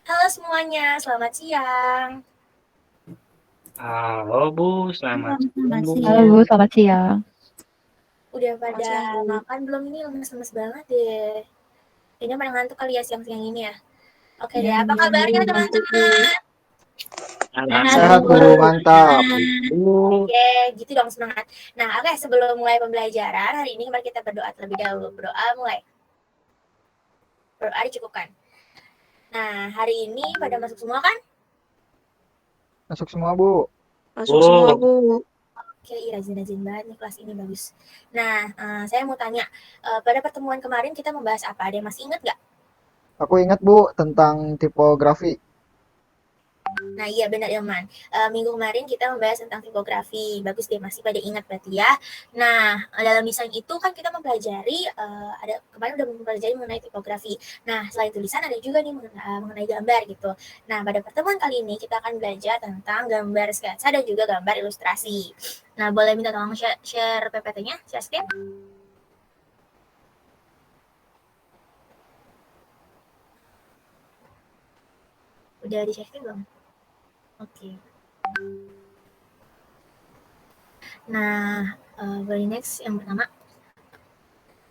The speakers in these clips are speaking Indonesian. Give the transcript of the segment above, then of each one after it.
Halo semuanya, selamat siang. Halo Bu, selamat Halo, siang selamat Bu. Halo siang. Bu, selamat siang. Udah Selamat pada siang, Bu. makan belum ini? Lemes-lemes banget deh. Kayaknya pada ngantuk kali ya siang-siang ini ya. Oke deh, Ya, apa iya, Bu, kabarnya ngantuk, Bu. teman-teman? Sehat, Alhamdulillah Bu. Sehat Sehat. guru, mantap. Bu. Oke, gitu dong semangat. Nah, oke sebelum mulai pembelajaran hari ini mari kita berdoa terlebih dahulu. Berdoa mulai. Berdoa dicukupkan. Nah, hari ini pada masuk semua kan? Masuk semua Bu. Masuk semua, Bu, Bu. Oke, iya rajin-rajin banget nih kelas ini bagus. Nah, saya mau tanya, pada pertemuan kemarin kita membahas apa? Ada yang masih ingat nggak? Aku ingat Bu tentang tipografi. Nah, iya benar Ilman. Minggu kemarin kita membahas tentang tipografi. Bagus deh, masih pada ingat berarti ya. Nah, dalam desain itu kan kita mempelajari ada kemarin udah mempelajari mengenai tipografi. Nah, selain tulisan ada juga nih mengenai gambar gitu. Nah, pada pertemuan kali ini kita akan belajar tentang gambar sketsa dan juga gambar ilustrasi. Nah, boleh minta tolong share PPT-nya, share screen? Udah di share screen belum? Oke. Nah, boleh next yang pertama.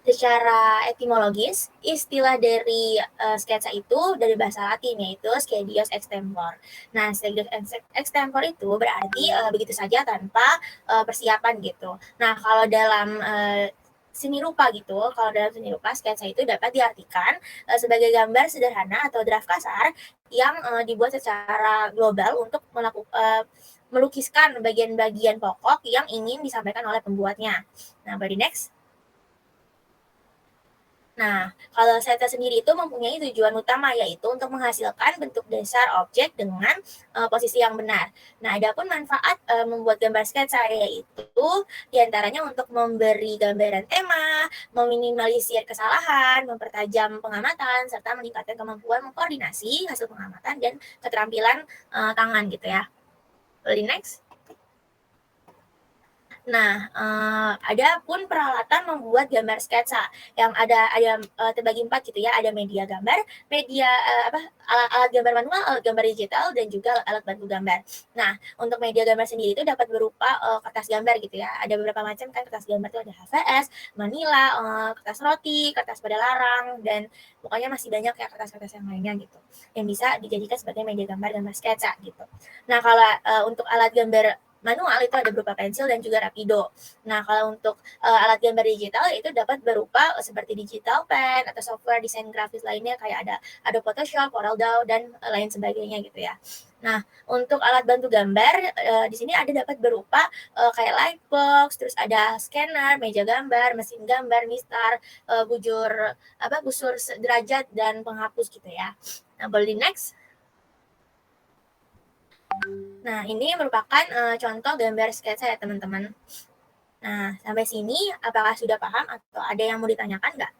Secara etimologis, istilah dari sketsa itu dari bahasa Latin yaitu schedios extempor. Nah, schedios extempor itu berarti begitu saja tanpa persiapan gitu. Nah, kalau dalam seni rupa gitu, kalau dalam seni rupa sketsa itu dapat diartikan sebagai gambar sederhana atau draft kasar yang dibuat secara global untuk melukiskan bagian-bagian pokok yang ingin disampaikan oleh pembuatnya. Nah, body next. Nah, kalau sketsa sendiri itu mempunyai tujuan utama yaitu untuk menghasilkan bentuk dasar objek dengan posisi yang benar. Nah, adapun manfaat membuat gambar sketsa yaitu diantaranya untuk memberi gambaran tema, meminimalisir kesalahan, mempertajam pengamatan, serta meningkatkan kemampuan mengkoordinasi hasil pengamatan dan keterampilan tangan gitu ya. Boleh next. Nah, ada pun peralatan membuat gambar sketsa yang ada terbagi 4 gitu ya, ada media gambar, media alat gambar manual, alat gambar digital, dan juga alat bantu gambar. Nah, untuk media gambar sendiri itu dapat berupa kertas gambar gitu ya. Ada beberapa macam kan kertas gambar itu ada HVS, Manila, kertas roti, kertas pada larang, dan pokoknya masih banyak ya kertas-kertas yang lainnya gitu yang bisa dijadikan sebagai media gambar gambar sketsa gitu. Nah, kalau untuk alat gambar manual itu ada berupa pensil dan juga rapido. Nah, kalau untuk alat gambar digital itu dapat berupa seperti digital pen atau software desain grafis lainnya kayak ada Photoshop, CorelDRAW dan lain sebagainya gitu ya. Nah, untuk alat bantu gambar di sini ada dapat berupa kayak lightbox, terus ada scanner, meja gambar, mesin gambar, mistar, busur derajat dan penghapus gitu ya. Nah, boleh next. Nah, ini merupakan contoh gambar sketsa ya teman-teman. Nah, sampai sini apakah sudah paham atau ada yang mau ditanyakan nggak?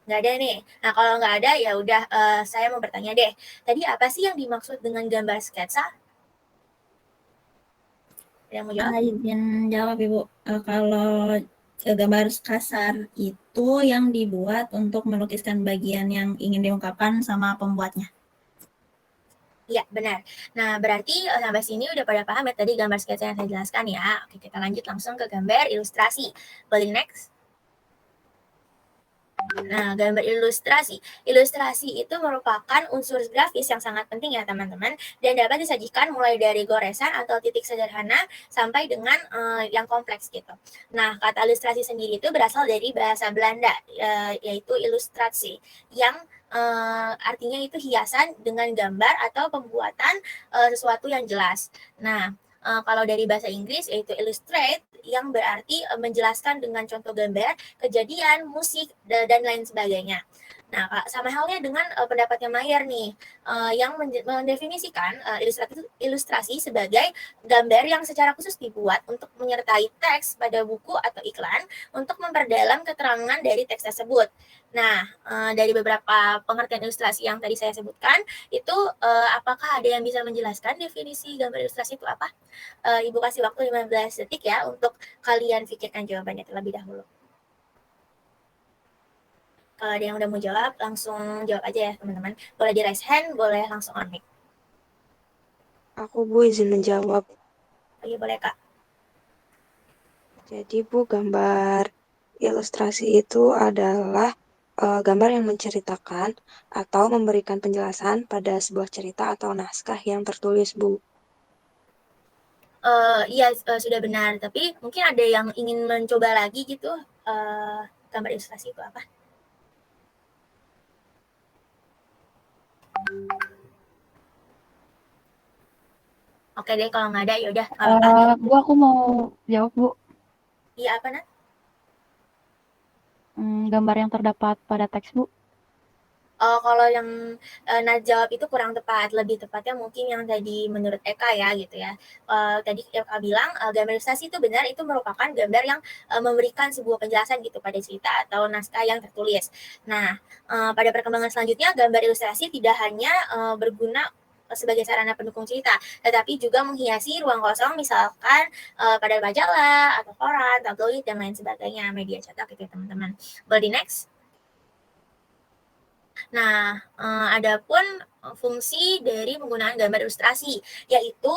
Nggak ada nih. Nah, kalau nggak ada ya udah saya mau bertanya deh. Tadi apa sih yang dimaksud dengan gambar sketsa? Ada yang mau jawab? Izin jawab, Ibu. Kalau gambar kasar itu yang dibuat untuk melukiskan bagian yang ingin diungkapkan sama pembuatnya. Iya, benar. Nah, berarti sampai sini udah pada paham ya tadi gambar sketsa yang saya jelaskan ya. Oke, kita lanjut langsung ke gambar ilustrasi. Boleh next? Nah, gambar ilustrasi. Ilustrasi itu merupakan unsur grafis yang sangat penting ya teman-teman dan dapat disajikan mulai dari goresan atau titik sederhana sampai dengan yang kompleks gitu. Nah, kata ilustrasi sendiri itu berasal dari bahasa Belanda yaitu ilustrasi yang artinya itu hiasan dengan gambar atau pembuatan sesuatu yang jelas. Nah, kalau dari bahasa Inggris yaitu illustrate yang berarti menjelaskan dengan contoh gambar kejadian, musik, dan lain sebagainya. Nah, sama halnya dengan pendapatnya Mayer nih, yang mendefinisikan ilustrasi sebagai gambar yang secara khusus dibuat untuk menyertai teks pada buku atau iklan untuk memperdalam keterangan dari teks tersebut. Nah, dari beberapa pengertian ilustrasi yang tadi saya sebutkan, itu apakah ada yang bisa menjelaskan definisi gambar ilustrasi itu apa? Ibu kasih waktu 15 detik ya untuk kalian pikirkan jawabannya terlebih dahulu. Kalau ada yang udah mau jawab, langsung jawab aja ya teman-teman. Boleh di raise hand, boleh langsung on mic. Aku Bu izin menjawab. Oke, boleh Kak. Jadi Bu, gambar ilustrasi itu adalah gambar yang menceritakan atau memberikan penjelasan pada sebuah cerita atau naskah yang tertulis Bu. Iya, sudah benar. Tapi mungkin ada yang ingin mencoba lagi gitu, gambar ilustrasi itu apa? Oke deh, kalau nggak ada ya udah nggak apa-apa. Bu, aku mau jawab, Bu. Iya apa Nat? Gambar yang terdapat pada teks, Bu. Kalau yang Nat jawab itu kurang tepat. Lebih tepatnya mungkin yang tadi menurut Eka ya gitu ya. Tadi Eka bilang gambar ilustrasi itu benar, itu merupakan gambar yang memberikan sebuah penjelasan gitu pada cerita atau naskah yang tertulis. Nah, pada perkembangan selanjutnya gambar ilustrasi tidak hanya berguna sebagai sarana pendukung cerita, tetapi juga menghiasi ruang kosong, misalkan pada majalah atau koran, tabloid dan lain sebagainya, media cetak gitu ya teman-teman. Boleh di next? Nah, adapun fungsi dari penggunaan gambar ilustrasi, yaitu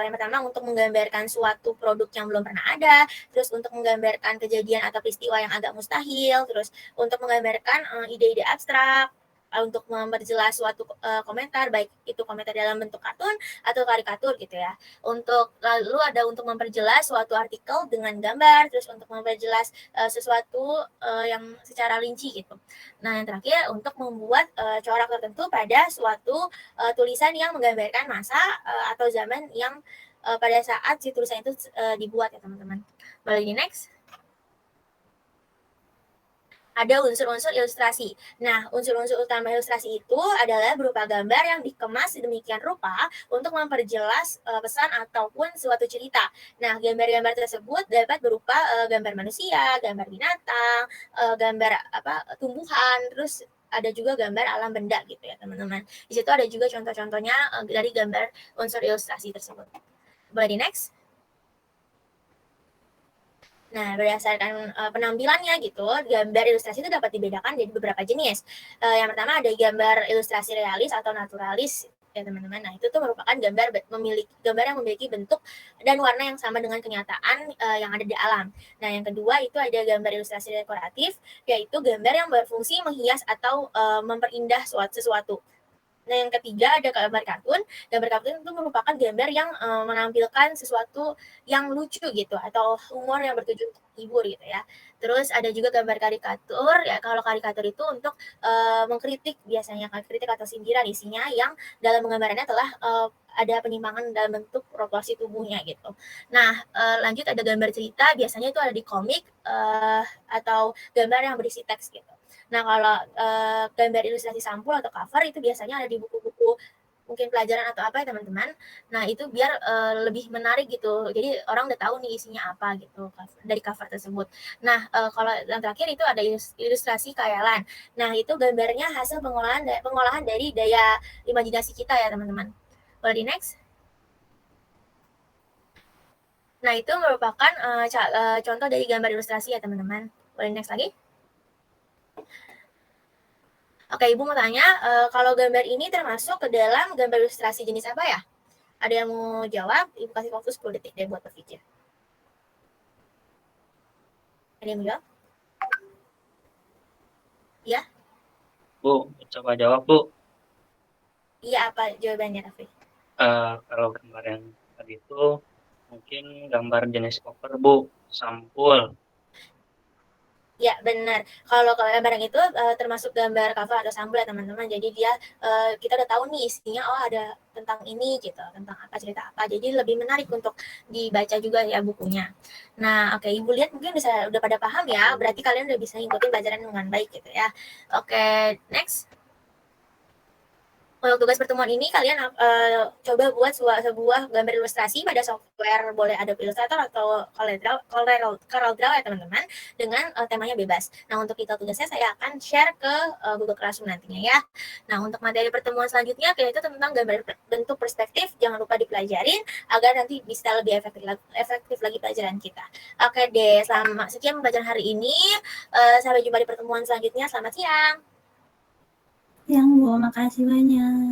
yang pertama untuk menggambarkan suatu produk yang belum pernah ada, terus untuk menggambarkan kejadian atau peristiwa yang agak mustahil, terus untuk menggambarkan ide-ide abstrak, untuk memperjelas suatu komentar, baik itu komentar dalam bentuk kartun atau karikatur gitu ya. Lalu ada untuk memperjelas suatu artikel dengan gambar, terus untuk memperjelas sesuatu yang secara rinci gitu. Nah, yang terakhir untuk membuat corak tertentu pada suatu tulisan yang menggambarkan masa atau zaman yang pada saat si tulisan itu dibuat ya teman-teman. Boleh di next? Ada unsur-unsur ilustrasi. Nah, unsur-unsur utama ilustrasi itu adalah berupa gambar yang dikemas sedemikian rupa untuk memperjelas pesan ataupun suatu cerita. Nah, gambar-gambar tersebut dapat berupa gambar manusia, gambar binatang, gambar tumbuhan, terus ada juga gambar alam benda gitu ya teman-teman. Di situ ada juga contoh-contohnya dari gambar unsur ilustrasi tersebut. Boleh di next? Nah, berdasarkan penampilannya gitu, gambar ilustrasi itu dapat dibedakan jadi beberapa jenis. Yang pertama ada gambar ilustrasi realis atau naturalis ya teman-teman. Nah, itu tuh merupakan gambar yang memiliki bentuk dan warna yang sama dengan kenyataan yang ada di alam. Nah, yang kedua itu ada gambar ilustrasi dekoratif, yaitu gambar yang berfungsi menghias atau memperindah sesuatu. Nah, yang ketiga ada gambar kartun. Gambar kartun itu merupakan gambar yang menampilkan sesuatu yang lucu gitu atau humor yang bertujuan untuk hibur gitu ya. Terus ada juga gambar karikatur ya. Kalau karikatur itu untuk mengkritik biasanya kritik atau sindiran isinya yang dalam penggambarannya telah ada penyimpangan dalam bentuk proporsi tubuhnya gitu. Nah, lanjut ada gambar cerita, biasanya itu ada di komik atau gambar yang berisi teks gitu. Nah, kalau gambar ilustrasi sampul atau cover itu biasanya ada di buku-buku mungkin pelajaran atau apa ya teman-teman. Nah, itu biar lebih menarik gitu. Jadi orang udah tahu nih isinya apa gitu dari cover tersebut. Nah, kalau yang terakhir itu ada ilustrasi khayalan. Nah, itu gambarnya hasil pengolahan dari daya imajinasi kita ya teman-teman. Boleh di next? Nah, itu merupakan contoh dari gambar ilustrasi ya teman-teman. Boleh next lagi? Oke, Ibu mau tanya, kalau gambar ini termasuk ke dalam gambar ilustrasi jenis apa ya? Ada yang mau jawab? Ibu kasih waktu 10 detik deh buat berpikir. Ada yang mau jawab? Iya? Bu, coba jawab, Bu. Iya, apa jawabannya, Raffi? Kalau gambar yang tadi itu mungkin gambar jenis cover, Bu. Sampul. Ya, benar. Kalau gambar yang itu termasuk gambar cover atau sampul ya teman-teman. Jadi dia kita udah tahu nih isinya, oh ada tentang ini gitu, tentang apa cerita apa. Jadi lebih menarik untuk dibaca juga ya bukunya. Nah, oke, Ibu lihat mungkin udah pada paham ya. Berarti kalian udah bisa ngikutin pelajaran dengan baik gitu ya. Oke, next. Untuk tugas pertemuan ini kalian coba buat sebuah gambar ilustrasi pada software, boleh Adobe Illustrator atau CorelDRAW ya teman-teman, dengan temanya bebas. Nah, untuk itu tugasnya saya akan share ke Google Classroom nantinya ya. Nah, untuk materi pertemuan selanjutnya yaitu tentang gambar bentuk perspektif, jangan lupa dipelajarin agar nanti bisa lebih efektif lagi pelajaran kita. Oke deh, sekian pembelajaran hari ini. Sampai jumpa di pertemuan selanjutnya. Selamat siang. Yang Bu, makasih banyak.